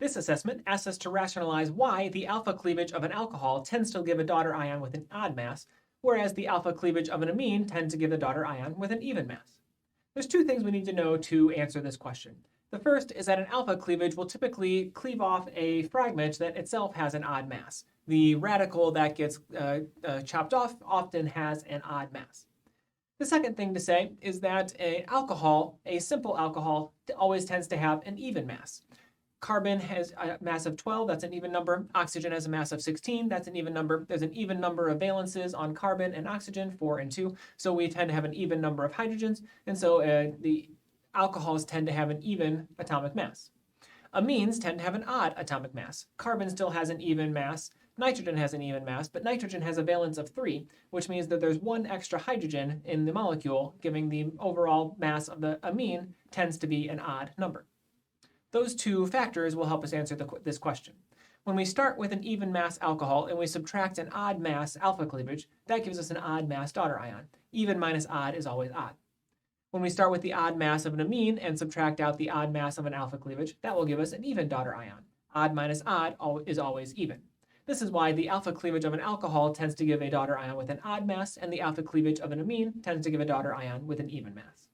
This assessment asks us to rationalize why the alpha cleavage of an alcohol tends to give a daughter ion with an odd mass, whereas the alpha cleavage of an amine tends to give the daughter ion with an even mass. There's two things we need to know to answer this question. The first is that an alpha cleavage will typically cleave off a fragment that itself has an odd mass. The radical that gets chopped off often has an odd mass. The second thing to say is that an alcohol, a simple alcohol, always tends to have an even mass. Carbon has a mass of 12, that's an even number. Oxygen has a mass of 16, that's an even number. There's an even number of valences on carbon and oxygen, 4 and 2, so we tend to have an even number of hydrogens, and so the alcohols tend to have an even atomic mass. Amines tend to have an odd atomic mass. Carbon still has an even mass, nitrogen has an even mass, but nitrogen has a valence of 3, which means that there's one extra hydrogen in the molecule, giving the overall mass of the amine tends to be an odd number. Those two factors will help us answer this question. When we start with an even mass alcohol and we subtract an odd mass alpha cleavage, that gives us an odd mass daughter ion. Even minus odd is always odd. When we start with the odd mass of an amine and subtract out the odd mass of an alpha cleavage, that will give us an even daughter ion. Odd minus odd is always even. This is why the alpha cleavage of an alcohol tends to give a daughter ion with an odd mass, and the alpha cleavage of an amine tends to give a daughter ion with an even mass.